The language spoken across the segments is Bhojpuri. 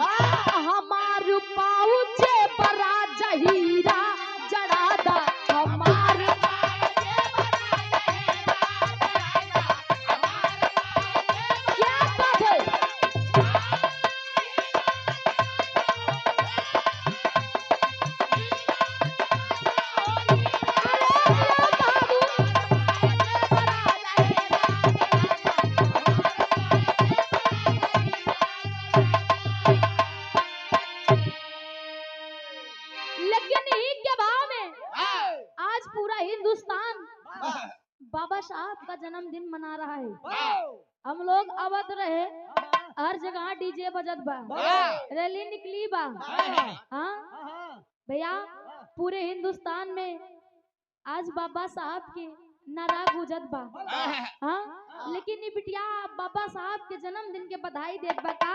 हमार पाउचे बरा जहीरा जड़ादा हमार क्या बात है बाबा साहब का जन्मदिन मना रहा है। हम लोग अवध रहे, हर जगह डीजे बजत बा, रैली निकली बा। हाँ भैया, पूरे हिंदुस्तान में आज बाबा साहब के नारा गुजत बा। हाँ, लेकिन ये बिटिया बाबा साहब के जन्मदिन के बधाई देत बा का?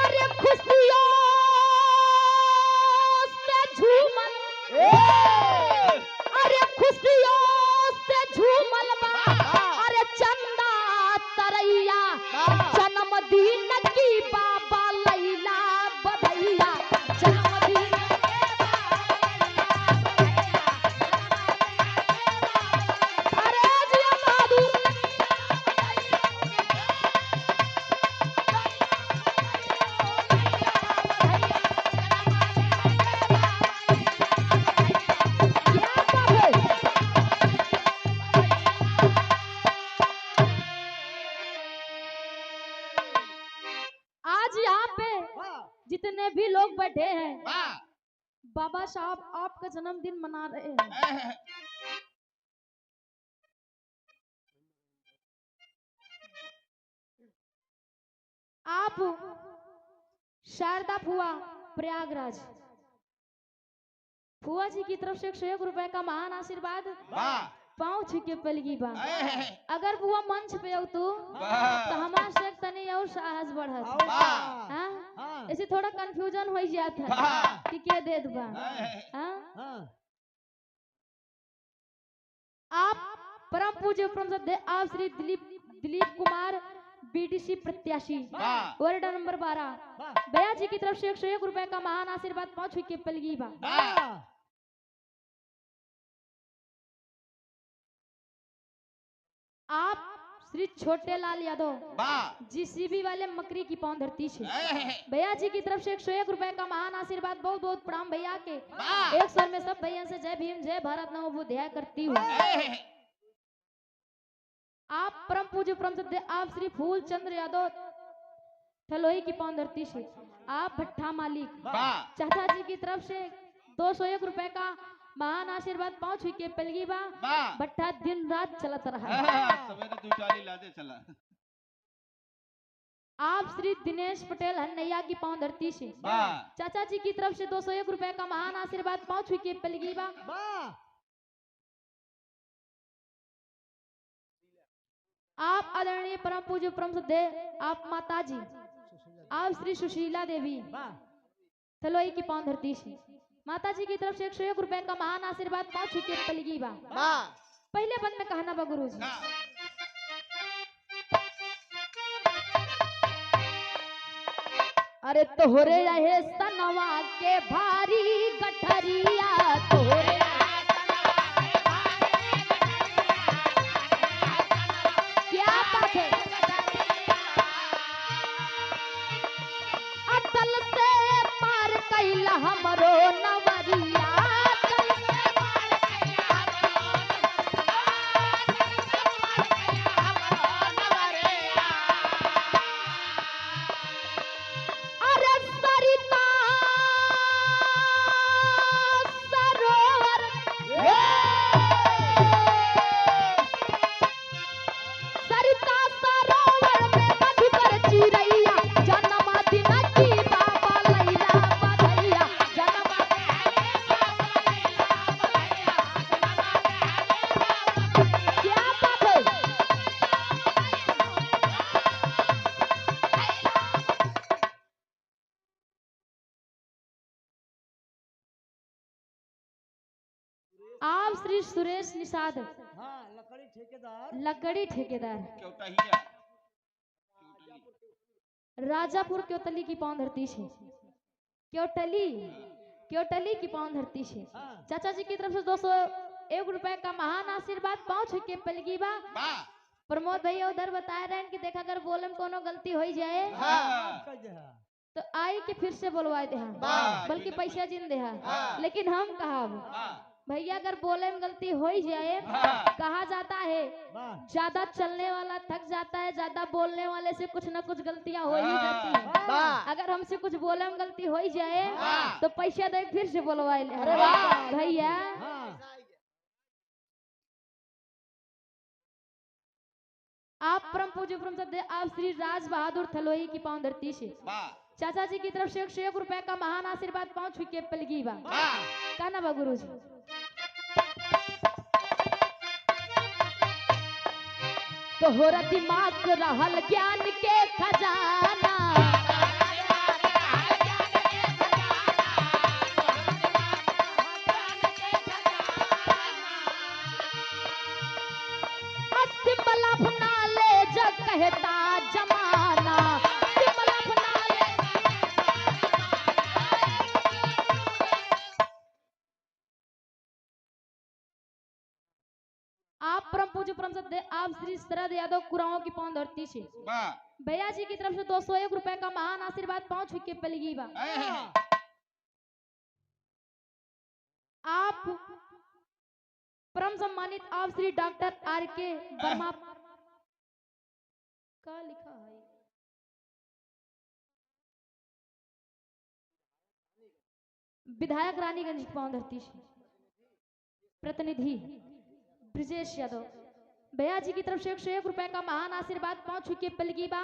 अरे खुशियों से झूमन अरे खुशियों से झूमल बा अरे चंदा तरैया जन्मदिन की बाबा लैला बधैया जन्मदिन अरे जिया बाबू जितने भी लोग बैठे हैं बाबा साहब आपका जन्मदिन मना रहे हैं। आप शारदा फुआ प्रयागराज फुआ जी की तरफ से 101 रुपए का महान आशीर्वाद पाँव छुके पलगी बा। अगर बुआ मंच पे हो तो हमार से तनी और साहस बढ़त। ऐसे थोड़ा कंफ्यूजन हो जाता कि के देत बा। आप परम पूज्य परम श्रद्धेय आप श्री दिलीप कुमार बीडीसी प्रत्याशी वार्ड नंबर 12 भैया जी की तरफ से 101 रुपए का महान आशीर्वाद पाँच छुके पलगी बा। आप श्री छोटे लाल यादव जीसीबी वाले मकरी की पांव धरती से भैया जी की तरफ से 101 रुपए का महान आशीर्वाद बहुत बहुत प्रणाम भैया के। एक स्वर में सब भैया से जय भीम जय भारत नमो बुद्धाय करती हूँ। आप परम पूज्य परम श्रद्धेय आप श्री फूल चंद्र यादव ठलोई की पांव धरती से आप भट्ठा मालिक चाचा जी की तरफ से 201 रुपए का महान आशीर्वाद पाँच के पलगी बा। भट्ठा दिन रात चलत रहा। चला। आप श्री दिनेश पटेल हन्नैया की पांव धरती से चाचा जी की तरफ से 201 रुपए का महान आशीर्वाद पाँच के पलगी बा। आप आदरणीय परम पूज्य परम श्रद्धेय आप माता जी आप श्री सुशीला देवी थलोई की पांव धरती से माता जी की तरफ से 101 रुपए का महान आशीर्वाद पाँच के पलगी बा। पहले बंद में कहना बा गुरु जी। अरे तोहरे रहे सनवा के भारी गठरिया तोहरे क्या बात है अतल से पार कैला हमरो नवरिया आप श्री सुरेश निषाद लकड़ी ठेकेदार लकड़ी ठेकेदार राजापुर क्योटली की पावन धरती से, क्योटली क्योटली की पावन धरती से चाचा जी की तरफ से 201 रुपए का महान आशीर्वाद पहुंच के पलगी बा। प्रमोद भैया उधर बता रहे हैं कि देखा अगर बोले में कोनो गलती हो जाए तो आई के फिर से बोलवा दे, बल्कि पैसा जिन दे। लेकिन हम कहा भैया अगर बोले में गलती हो ही जाए, कहा जाता है ज्यादा चलने वाला थक जाता है, ज्यादा बोलने वाले से कुछ ना कुछ गलतियां हो ही जाती है। अगर हमसे कुछ बोले में गलती हो ही जाए तो पैसा दे फिर से बोलवा ले भैया। आप परम पूज्य परम सद्य आप श्री राज बहादुर थलोई की पावन धरती से चाचा जी की तरफ से 101 रुपए का महान आशीर्वाद पहुंच के पलगी बा। कहना बा गुरु जी तोहरा दिमाग रहल ज्ञान के खजाना, कहता जमाना आप परम पूज्य परम सद्य आप श्री शरद यादव कुराओं की पावन धरती से भैया जी की तरफ से 201 रुपए का महान आशीर्वाद पहुंच के पलगी बा। आप परम सम्मानित आप श्री डॉक्टर आर के वर्मा का लिखा है विधायक रानीगंज की पावन धरती से प्रतिनिधि ब्रिजेश यादव भैया जी की तरफ से 101 रुपए का महान आशीर्वाद पहुंच चुकी पलगी बा।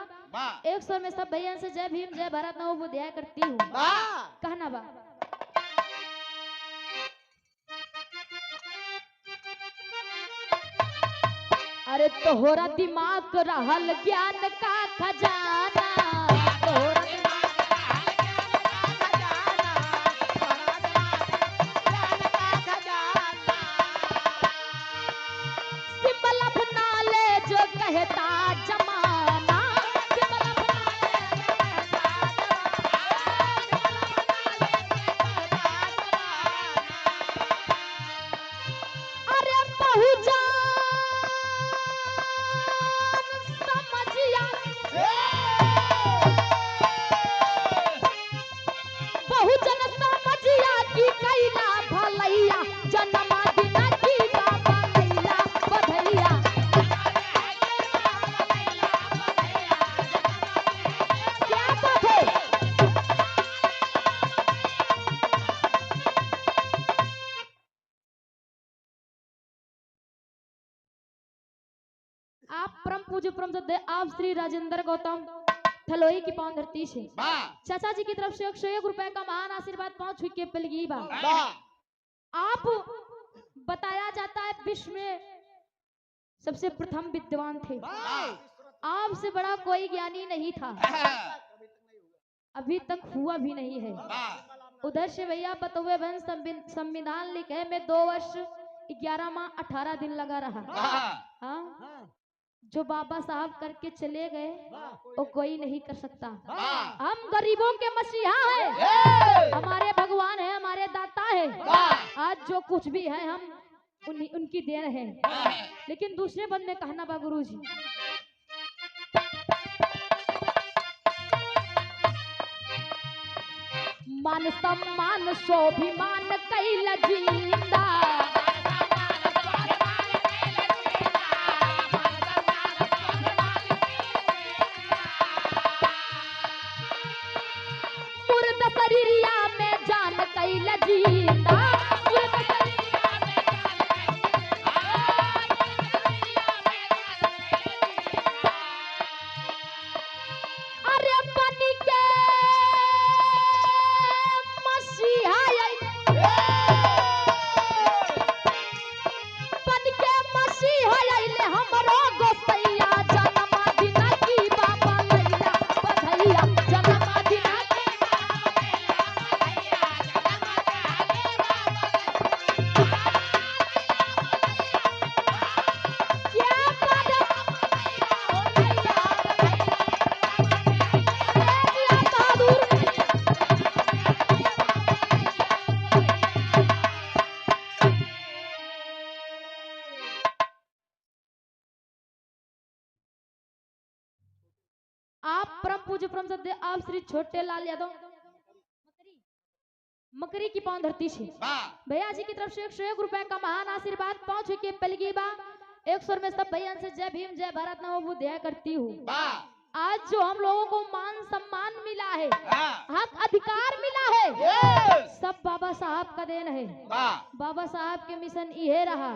100 में सब भैया से जय भीम जय भारत नव बुद्धिया करती हूँ। कहना बा अरे तोहरा दिमाग रहल ज्ञान का खजाना, कहता जमाना अरे बहुजान समझिया बहुजन समझिया की कैला भलैया जन्म दिन की बाबा कैला बधैया। आप परम पूज्य परम सद्य आप श्री राजेंद्र गौतम थलोई की पावन धरती से चाचा जी की तरफ से 101 रुपए का महान आशीर्वाद पहुंच के पलगी बा। आप बताया जाता है विश्व में सबसे प्रथम विद्वान थे, आपसे बड़ा कोई ज्ञानी नहीं था, अभी तक हुआ भी नहीं है। उधर से भैया बतौवे बन संविधान लिखे में 2 वर्ष 11 माह 18 दिन लगा रहा। हाँ जो बाबा साहब करके चले गए वो कोई नहीं कर सकता। हम गरीबों के मसीहा हैं, हमारे भगवान है, हमारे दाता है। आज जो कुछ भी है हम उनकी देन है। लेकिन दूसरे बंदे कहना बा गुरु जी मान सम्मान स्वाभिमान कैल जिंदा, शरीरिया में जान कैल जिंदा, अरे बनी के मसीहा आप परम पूज्य परम सद्य आप श्री छोटे लाल यादव मकरी की पांव धरती से भैया जी की तरफ से 101 रुपए का महान आशीर्वाद पहुंच के पलगी बा 100 में सब भैया से जय भीम जय भारत नमो बुद्धाय करती हूँ। आज जो हम लोगों को मान सम्मान मिला है, हक अधिकार मिला है, सब बाबा साहब का देन है। बाबा साहब के मिशन ये रहा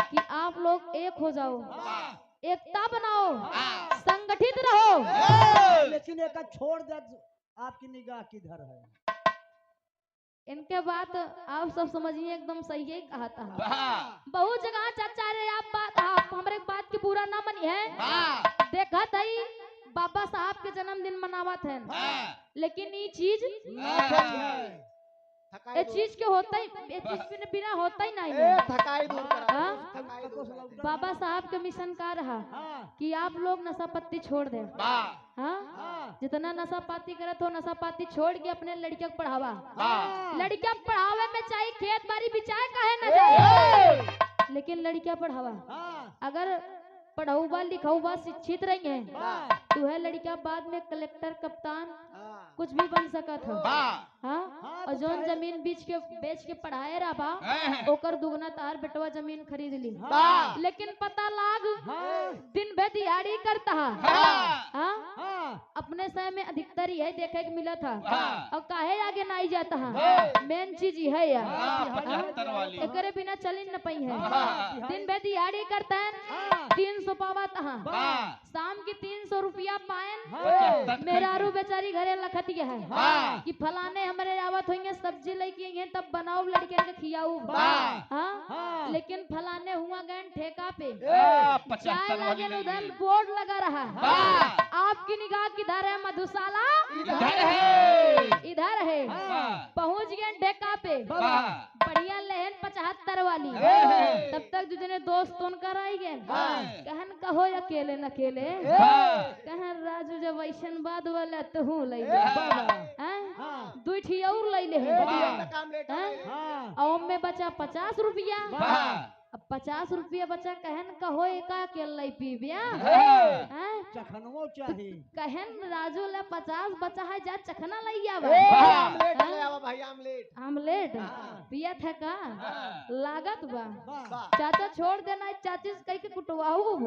कि आप लोग एक हो जाओ, एकता बनाओ, संगठित रहो। लेकिन एक छोड़ दे, आपकी निगाह किधर है? इनके बात आप सब समझिए, एकदम सही है कहा था। बहुत जगह चर्चा रे आप हमारे बात की पूरा ना मनी है। देखा था बाबा साहब के जन्मदिन मनावत है, लेकिन ये चीज के होता ही, ये चीज बिना होता ही नहीं है। बाबा साहब के मिशन का रहा कि आप लोग नशा पत्ती छोड़ दें। जितना नशा पाती करे तो नशा पाती छोड़ के अपने लड़कियों को पढ़ावा। लड़कियां पढ़ावे में चाहे खेत बाड़ी बिचाए काहे न जाए, लेकिन लड़कियां पढ़ावा। अगर पढ़ाऊबा लिखाऊबा शिक्षित रही है तो है लड़कियां बाद में कलेक्टर कप्तान कुछ भी बन सकत है। हाँ, और जो जमीन बेच के पढ़ाए रहा बा ओकर दुगना तार बेटवा जमीन खरीद ली, लेकिन पता लाग दिन भर दिहाड़ी करता है। अपने समय में अधिकतर यही देखे के मिला था, और काहे आगे ना ही जाता है। मेन चीज है यार, एकरे बिना चल न पाई है। दिन भर दिहाड़ी करता है, 300 पावत शाम की 300 रुपया पाए। मेहरारू बेचारी घरे लखत है कि फलाने हमारे आवत होंगे सब्जी लेके तब बनाओ लड़के के खियाऊ। लेकिन फलाने हुआ गए ठेका पे चाय लगे उधर बोर्ड लगा रहा। आपकी निगाह किधर है? मधुशाला इधर है। पहुंच गए ठेका पे, बढ़िया लहन 75 वाली। तब तक जितने दोस्त उनकर आई गए, कहन कहो अकेले न अकेले, कहन राजू जब वैशन बाद वाला तो हूँ ले दुठी और ले ले और में बचा 50 रुपया। अब 50 रुपया बचा, कहन कहो एका अकेले पी बिया चखनवो चाहिए। कहन राजू ले 50 बचा है, जा चखना लई आवा भाई। आमलेट पिया था का लागत बा। चाचा छोड़ देना, चाची कह के कुटवाऊ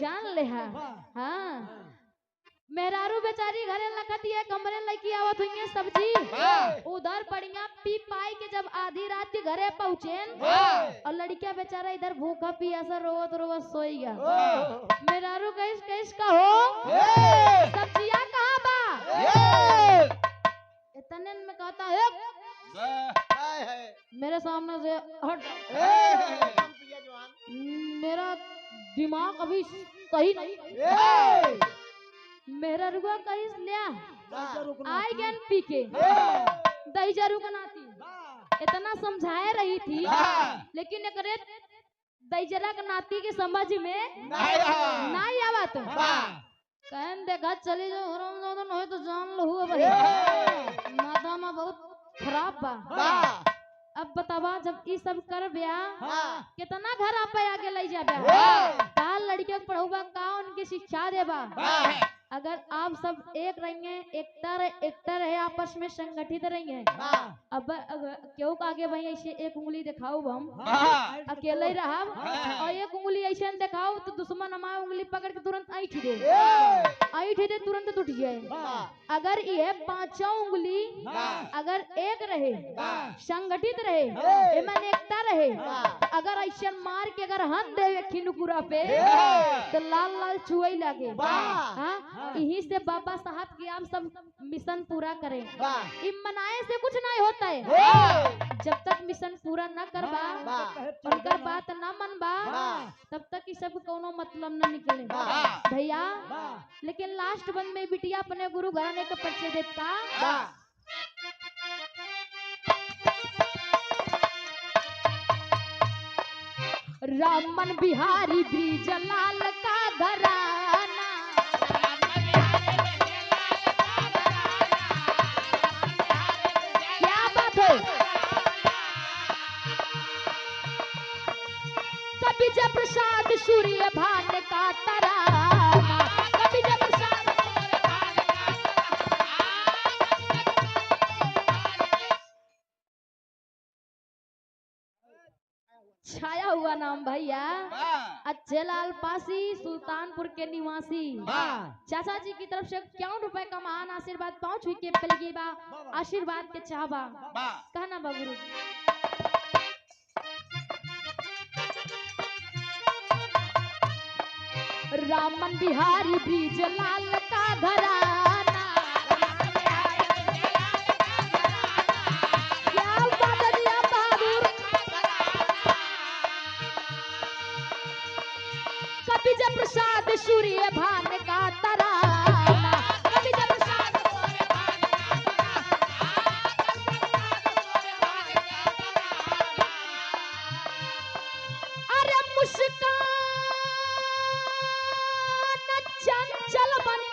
जान ले। हाँ, मेहरारू बेचारी घरे लखत है, कमरे लगी आवत हुई सब्जी। उधर बढ़िया पी पाई के जब आधी रात के घरे पहुंचे और लड़किया बेचारा इधर भूखा पियासा रोवत रोवत सोई गया। मेहरारू कैस कहो सब्जियां कहाँ बा? इतने में कहता है मेरे सामने से हट, मेरा दिमाग अभी सही नहीं। मेरा रुआ कहीं लिया आई गन पी के दही जरू बनाती, इतना समझाए रही थी, लेकिन एक दही जरा का नाती के समझ में नहीं आवत। कहन देखा चली जो हरामजादा हो तो जान लो माथा में बहुत खराब बा। अब बतावा जब ये सब कर बिया कितना घर आप आगे ले जा का लड़कियों पढ़ाऊबा का उनकी शिक्षा देबा। अगर आप सब एक रहेंगे, एकता रहे, आपस में संगठित रहेंगे। अब क्यों आगे भाई ऐसे एक उंगली दिखाओ हम अकेले ही रहा, और एक उंगली ऐसे दिखाओ तो दुश्मन हमारी उंगली पकड़ के तुरंत ऐठ दे तुरंत टूट जाए। अगर ये पांचों उंगली अगर एक रहे, संगठित रहे, एमन एकता रहे, अगर ऐसे मार के अगर हाथ दे खिनुपुरा पे तो लाल लाल चुई लगे। यही से बाबा साहब की आप सब मिशन पूरा करें। इन मनाए से कुछ नहीं होता है। जब तक मिशन पूरा न करबा, उनकर बात न मनबा, तब तक ये सब कोनो मतलब न निकले भैया। लेकिन लास्ट बंद में बिटिया अपने गुरु घराने का परिचय देता। रामन बिहारी ब्रिज लाल का घराना, क्या बात है। कभी जब प्रसाद सूर्य भान का तराना, कभी जब प्रसाद हुआ नाम भैया अच्छे लाल पासी सुल्तानपुर के निवासी चाचा जी की तरफ से 51 रुपए का महान आशीर्वाद 5 विकेट पे लगी बा आशीर्वाद के चाहबा कहना बा गुरु रामन बिहारी ब्रिज लाल का घराना क्या बात है दिया बहादुर कवि जय प्रसाद सूर्य भान का तराना कवि जय प्रसाद अरे मुस्कान चंचल बनी